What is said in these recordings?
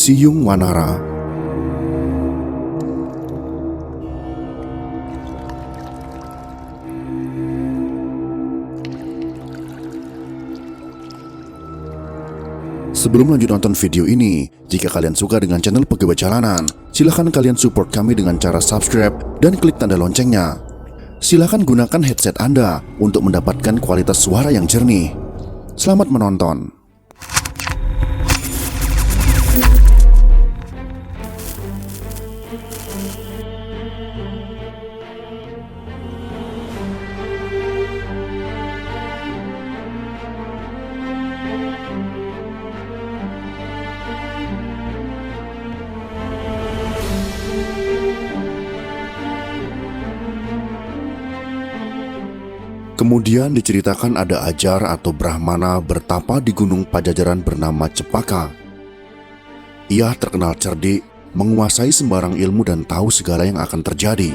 Siyung Wanara. Sebelum lanjut nonton video ini, jika kalian suka dengan channel Pegawai Jalanan, silahkan kalian support kami dengan cara subscribe dan klik tanda loncengnya. Silahkan gunakan headset Anda untuk mendapatkan kualitas suara yang jernih. Selamat menonton. Kemudian diceritakan ada ajar atau brahmana bertapa di gunung Pajajaran bernama Cepaka. Ia terkenal cerdik, menguasai sembarang ilmu dan tahu segala yang akan terjadi.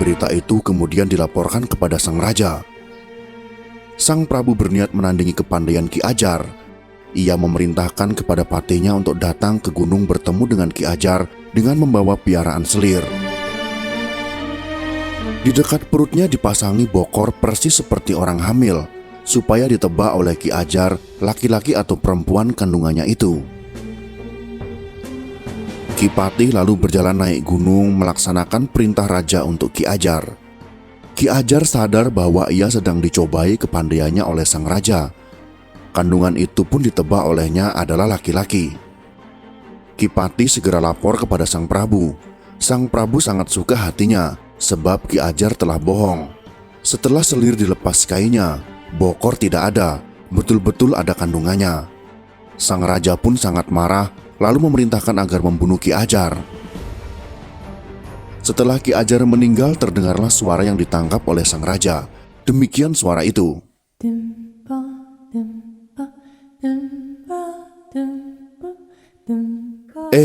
Berita itu kemudian dilaporkan kepada sang raja. Sang Prabu berniat menandingi kepandaian Ki Ajar. Ia memerintahkan kepada patihnya untuk datang ke gunung bertemu dengan Ki Ajar dengan membawa piaraan selir. Di dekat perutnya dipasangi bokor persis seperti orang hamil, supaya ditebak oleh Ki Ajar laki-laki atau perempuan kandungannya itu. Ki Patih lalu berjalan naik gunung melaksanakan perintah raja untuk Ki Ajar. Ki Ajar sadar bahwa ia sedang dicobai kepandaiannya oleh sang raja. Kandungan itu pun ditebak olehnya adalah laki-laki. Ki Patih segera lapor kepada sang Prabu. Sang Prabu sangat suka hatinya, sebab Ki Ajar telah bohong. Setelah selir dilepas kainya, bokor tidak ada, betul-betul ada kandungannya. Sang raja pun sangat marah, lalu memerintahkan agar membunuh Ki Ajar. Setelah Ki Ajar meninggal, terdengarlah suara yang ditangkap oleh sang raja. Demikian suara itu.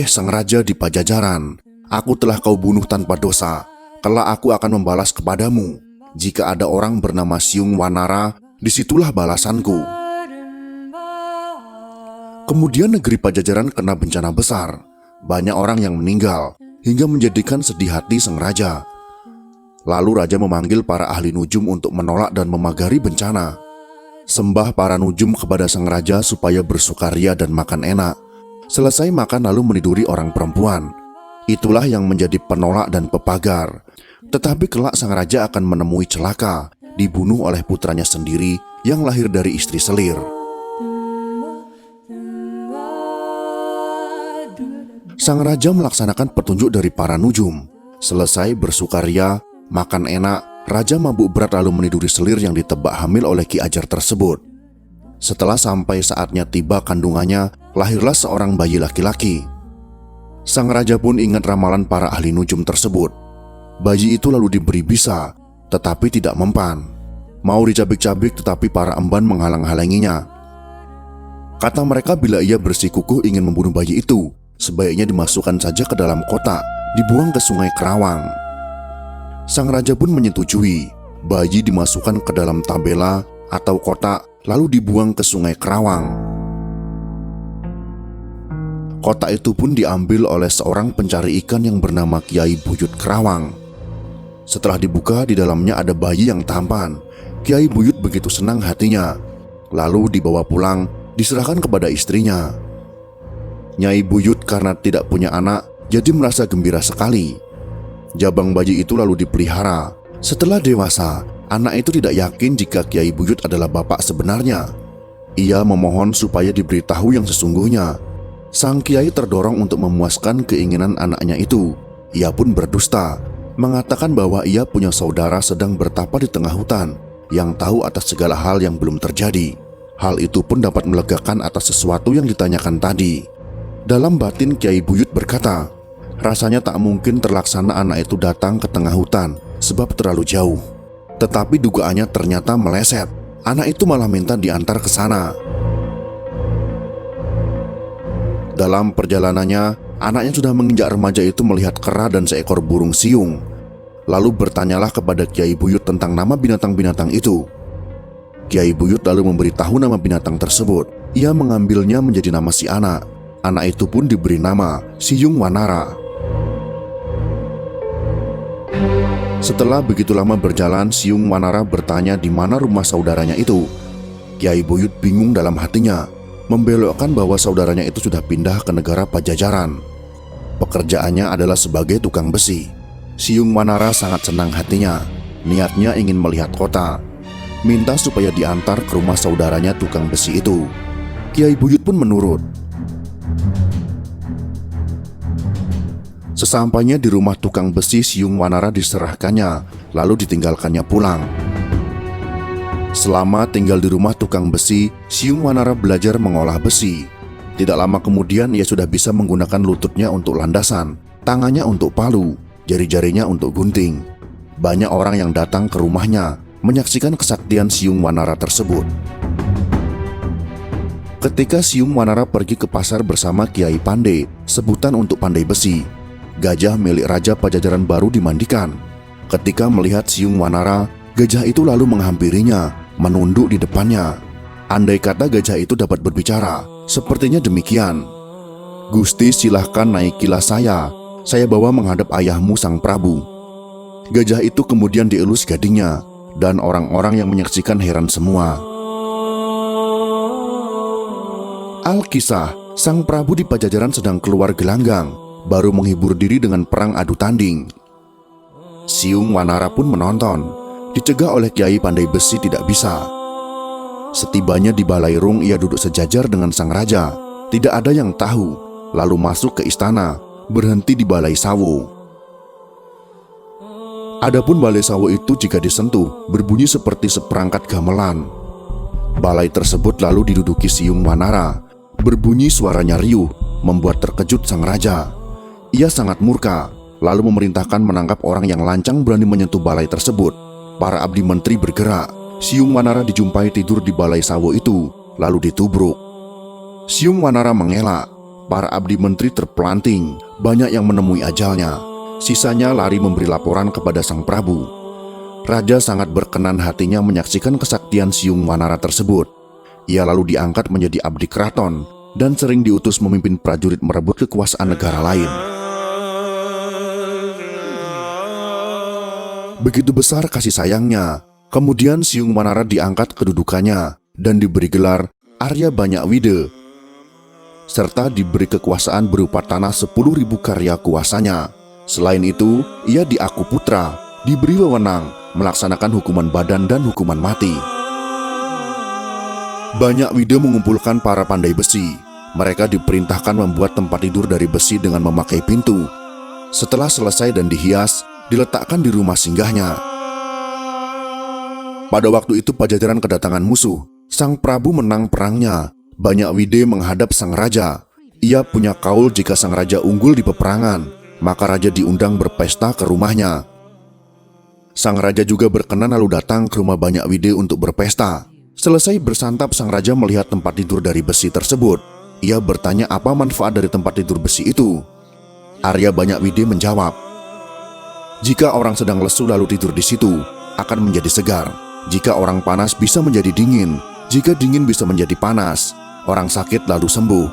Sang raja di Pajajaran, aku telah kau bunuh tanpa dosa. Kelak aku akan membalas kepadamu. Jika ada orang bernama Siyung Wanara, disitulah balasanku. Kemudian negeri Pajajaran kena bencana besar. Banyak orang yang meninggal, hingga menjadikan sedih hati sang raja. Lalu raja memanggil para ahli nujum untuk menolak dan memagari bencana. Sembah para nujum kepada sang raja supaya bersukaria dan makan enak. Selesai makan lalu meniduri orang perempuan. Itulah yang menjadi penolak dan pepagar. Tetapi kelak sang raja akan menemui celaka, dibunuh oleh putranya sendiri yang lahir dari istri selir. Sang raja melaksanakan petunjuk dari para nujum. Selesai bersukaria, makan enak, raja mabuk berat lalu meniduri selir yang ditebak hamil oleh Ki Ajar tersebut. Setelah sampai saatnya tiba kandungannya, lahirlah seorang bayi laki-laki. Sang raja pun ingat ramalan para ahli nujum tersebut. Bayi itu lalu diberi bisa, tetapi tidak mempan. Mau dicabik-cabik tetapi para emban menghalang-halanginya. Kata mereka bila ia bersikukuh ingin membunuh bayi itu, sebaiknya dimasukkan saja ke dalam kotak, dibuang ke sungai Kerawang. Sang raja pun menyetujui. Bayi dimasukkan ke dalam tabela atau kotak, lalu dibuang ke sungai Kerawang. Kotak itu pun diambil oleh seorang pencari ikan yang bernama Kiai Buyut Kerawang. Setelah dibuka, di dalamnya ada bayi yang tampan. Kiai Buyut begitu senang hatinya. Lalu dibawa pulang, diserahkan kepada istrinya. Nyai Buyut karena tidak punya anak, jadi merasa gembira sekali. Jabang bayi itu lalu dipelihara. Setelah dewasa, anak itu tidak yakin jika Kiai Buyut adalah bapak sebenarnya. Ia memohon supaya diberitahu yang sesungguhnya. Sang kiai terdorong untuk memuaskan keinginan anaknya itu. Ia pun berdusta, mengatakan bahwa ia punya saudara sedang bertapa di tengah hutan, yang tahu atas segala hal yang belum terjadi. Hal itu pun dapat melegakan atas sesuatu yang ditanyakan tadi. Dalam batin Kiai Buyut berkata, rasanya tak mungkin terlaksana anak itu datang ke tengah hutan, sebab terlalu jauh. Tetapi dugaannya ternyata meleset. Anak itu malah minta diantar ke sana. Dalam perjalanannya, anaknya sudah menginjak remaja itu melihat kera dan seekor burung siung. Lalu bertanyalah kepada Kiai Buyut tentang nama binatang-binatang itu. Kiai Buyut lalu memberitahu nama binatang tersebut, ia mengambilnya menjadi nama si anak. Anak itu pun diberi nama Siyung Wanara. Setelah begitu lama berjalan, Siyung Wanara bertanya di mana rumah saudaranya itu. Kyai Buyut bingung dalam hatinya, membelokkan bahwa saudaranya itu sudah pindah ke negara Pajajaran. Pekerjaannya adalah sebagai tukang besi. Siyung Wanara sangat senang hatinya. Niatnya ingin melihat kota, minta supaya diantar ke rumah saudaranya tukang besi itu. Kyai Buyut pun menurut. Sesampainya di rumah tukang besi, Siyung Wanara diserahkannya, lalu ditinggalkannya pulang. Selama tinggal di rumah tukang besi, Siyung Wanara belajar mengolah besi. Tidak lama kemudian ia sudah bisa menggunakan lututnya untuk landasan, tangannya untuk palu, jari-jarinya untuk gunting. Banyak orang yang datang ke rumahnya menyaksikan kesaktian Siyung Wanara tersebut. Ketika Siyung Wanara pergi ke pasar bersama Kiai Pandai, sebutan untuk pandai besi, gajah milik Raja Pajajaran baru dimandikan. Ketika melihat Siyung Wanara, gajah itu lalu menghampirinya, menunduk di depannya. Andai kata gajah itu dapat berbicara, sepertinya demikian. "Gusti, silahkan naikilah saya bawa menghadap ayahmu Sang Prabu." Gajah itu kemudian dielus gadingnya, dan orang-orang yang menyaksikan heran semua. Alkisah, Sang Prabu di Pajajaran sedang keluar gelanggang, baru menghibur diri dengan perang adu tanding. Siyung Wanara pun menonton. Dicegah oleh Kiai Pandai Besi tidak bisa. Setibanya di Balairung, ia duduk sejajar dengan sang raja. Tidak ada yang tahu. Lalu masuk ke istana, berhenti di Balai Sawo. Adapun Balai Sawo itu jika disentuh, berbunyi seperti seperangkat gamelan. Balai tersebut lalu diduduki Siyung Wanara. Berbunyi suaranya riuh, membuat terkejut sang raja. Ia sangat murka, lalu memerintahkan menangkap orang yang lancang berani menyentuh balai tersebut. Para abdi menteri bergerak. Siyung Wanara dijumpai tidur di Balai Sawo itu, lalu ditubruk. Siyung Wanara mengelak. Para abdi menteri terpelanting, banyak yang menemui ajalnya. Sisanya lari memberi laporan kepada Sang Prabu. Raja sangat berkenan hatinya menyaksikan kesaktian Siyung Wanara tersebut. Ia lalu diangkat menjadi abdi keraton dan sering diutus memimpin prajurit merebut kekuasaan negara lain. Begitu besar kasih sayangnya. Kemudian Siyung Wanara diangkat kedudukannya dan diberi gelar Arya Banyak Wide, serta diberi kekuasaan berupa tanah 10.000 karya kuasanya. Selain itu, ia diaku putra, diberi wewenang melaksanakan hukuman badan dan hukuman mati. Banyak Wide mengumpulkan para pandai besi. Mereka diperintahkan membuat tempat tidur dari besi dengan memakai pintu. Setelah selesai dan dihias, diletakkan di rumah singgahnya. Pada waktu itu Pajajaran kedatangan musuh. Sang Prabu menang perangnya. Banyak Wide menghadap sang raja. Ia punya kaul jika sang raja unggul di peperangan, maka raja diundang berpesta ke rumahnya. Sang raja juga berkenan lalu datang ke rumah Banyak Wide untuk berpesta. Selesai bersantap, sang raja melihat tempat tidur dari besi tersebut. Ia bertanya apa manfaat dari tempat tidur besi itu. Arya Banyak Wide menjawab, "Jika orang sedang lesu lalu tidur di situ, akan menjadi segar. Jika orang panas bisa menjadi dingin. Jika dingin bisa menjadi panas. Orang sakit lalu sembuh."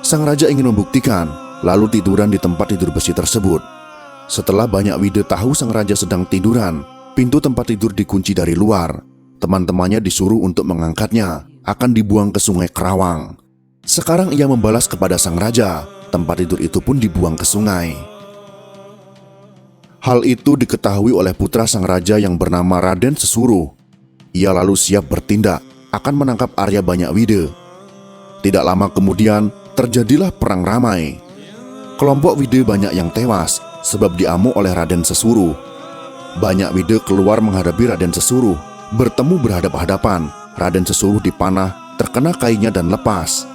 Sang raja ingin membuktikan, lalu tiduran di tempat tidur besi tersebut. Setelah Banyak Wide tahu sang raja sedang tiduran, pintu tempat tidur dikunci dari luar. Teman-temannya disuruh untuk mengangkatnya, akan dibuang ke Sungai Kerawang. Sekarang ia membalas kepada sang raja, tempat tidur itu pun dibuang ke sungai. Hal itu diketahui oleh putra sang raja yang bernama Raden Sesuruh. Ia lalu siap bertindak, akan menangkap Arya Banyak Wide. Tidak lama kemudian, terjadilah perang ramai. Kelompok Wide banyak yang tewas, sebab diamuk oleh Raden Sesuruh. Banyak Wide keluar menghadapi Raden Sesuruh. Bertemu berhadap-hadapan, Raden Sesuruh dipanah, terkena kainnya dan lepas.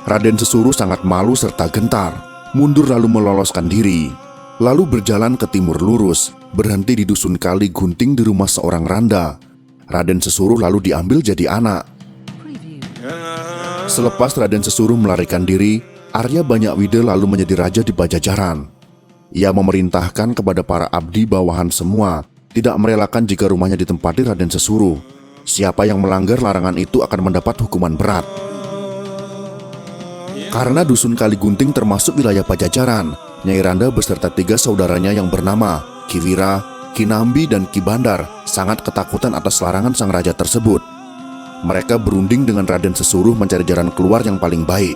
Raden Sesuruh sangat malu serta gentar, mundur lalu meloloskan diri. Lalu berjalan ke timur lurus, berhenti di dusun Kali Gunting di rumah seorang randa. Raden Sesuruh lalu diambil jadi anak. Selepas Raden Sesuruh melarikan diri, Arya Banyak Wide lalu menjadi raja di Pajajaran. Ia memerintahkan kepada para abdi bawahan semua tidak merelakan jika rumahnya ditempati Raden Sesuruh. Siapa yang melanggar larangan itu akan mendapat hukuman berat. Karena dusun Kaligunting termasuk wilayah Pajajaran, Nyai Randa beserta 3 saudaranya yang bernama Ki Wira, Ki Nambi, dan Ki Bandar sangat ketakutan atas larangan sang raja tersebut. Mereka berunding dengan Raden Sesuruh mencari jalan keluar yang paling baik.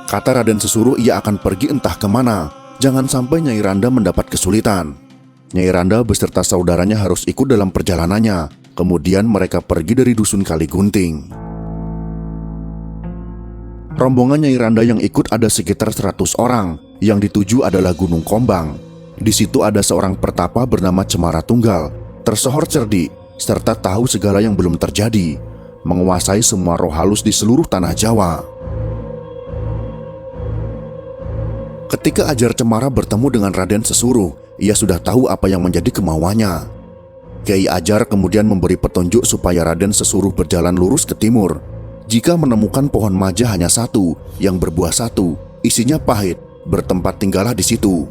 Kata Raden Sesuruh ia akan pergi entah kemana, jangan sampai Nyai Randa mendapat kesulitan. Nyai Randa beserta saudaranya harus ikut dalam perjalanannya. Kemudian mereka pergi dari dusun Kaligunting. Rombongan Nyai Randa yang ikut ada sekitar 100 orang. Yang dituju adalah Gunung Kombang. Di situ ada seorang pertapa bernama Cemara Tunggal, tersohor cerdik, serta tahu segala yang belum terjadi, menguasai semua roh halus di seluruh tanah Jawa. Ketika Ajar Cemara bertemu dengan Raden Sesuruh, ia sudah tahu apa yang menjadi kemauannya. Kiai Ajar kemudian memberi petunjuk supaya Raden Sesuruh berjalan lurus ke timur. Jika menemukan pohon maja hanya 1 yang berbuah 1, isinya pahit, bertempat tinggallah di situ.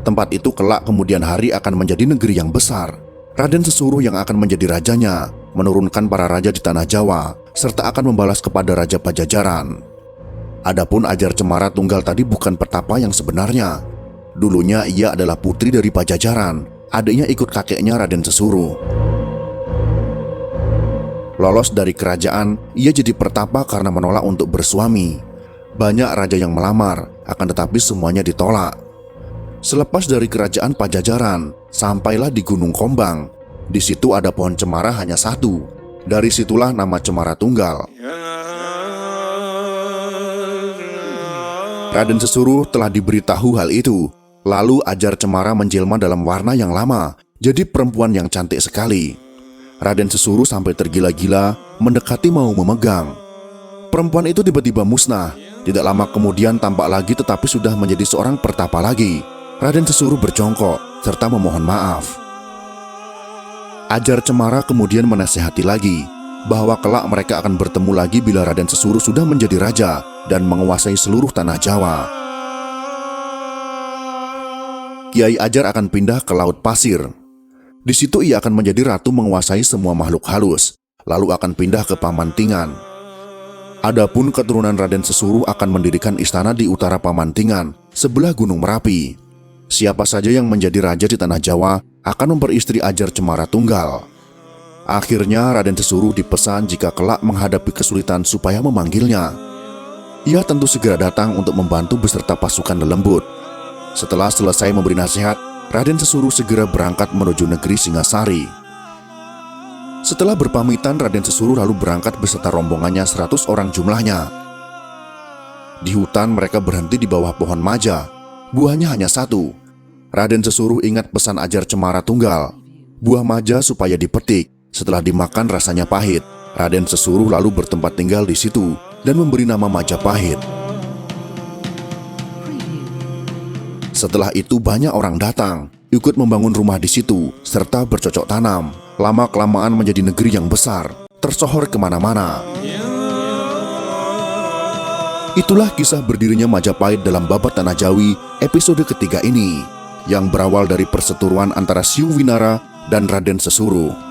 Tempat itu kelak kemudian hari akan menjadi negeri yang besar. Raden Sesuruh yang akan menjadi rajanya, menurunkan para raja di tanah Jawa, serta akan membalas kepada Raja Pajajaran. Adapun Ajar Cemara Tunggal tadi bukan petapa yang sebenarnya. Dulunya ia adalah putri dari Pajajaran, adiknya ikut kakeknya Raden Sesuruh. Lolos dari kerajaan, ia jadi pertapa karena menolak untuk bersuami. Banyak raja yang melamar, akan tetapi semuanya ditolak. Selepas dari kerajaan Pajajaran, sampailah di Gunung Kombang. Di situ ada pohon cemara hanya 1. Dari situlah nama Cemara Tunggal. Raden Sesuruh telah diberitahu hal itu. Lalu Ajar Cemara menjelma dalam warna yang lama, jadi perempuan yang cantik sekali. Raden Sesuruh sampai tergila-gila, mendekati mau memegang. Perempuan itu tiba-tiba musnah. Tidak lama kemudian tampak lagi tetapi sudah menjadi seorang pertapa lagi. Raden Sesuruh berjongkok serta memohon maaf. Ajar Cemara kemudian menasihati lagi bahwa kelak mereka akan bertemu lagi bila Raden Sesuruh sudah menjadi raja dan menguasai seluruh tanah Jawa. Kiai Ajar akan pindah ke Laut Pasir. Di situ ia akan menjadi ratu menguasai semua makhluk halus, lalu akan pindah ke Pamantingan. Adapun keturunan Raden Sesuruh akan mendirikan istana di utara Pamantingan, sebelah Gunung Merapi. Siapa saja yang menjadi raja di tanah Jawa akan memperistri Ajar Cemara Tunggal. Akhirnya Raden Sesuruh dipesan jika kelak menghadapi kesulitan supaya memanggilnya. Ia tentu segera datang untuk membantu beserta pasukan lelembut. Setelah selesai memberi nasihat, Raden Sesuruh segera berangkat menuju negeri Singasari. Setelah berpamitan, Raden Sesuruh lalu berangkat beserta rombongannya 100 orang jumlahnya. Di hutan mereka berhenti di bawah pohon maja. Buahnya hanya 1. Raden Sesuruh ingat pesan Ajar Cemara Tunggal. Buah maja supaya dipetik, setelah dimakan rasanya pahit. Raden Sesuruh lalu bertempat tinggal di situ dan memberi nama Majapahit. Setelah itu banyak orang datang, ikut membangun rumah di situ, serta bercocok tanam. Lama-kelamaan menjadi negeri yang besar, tersohor kemana-mana. Itulah kisah berdirinya Majapahit dalam Babat Tanah Jawi episode ketiga ini, yang berawal dari perseteruan antara Siu Winara dan Raden Sesuruh.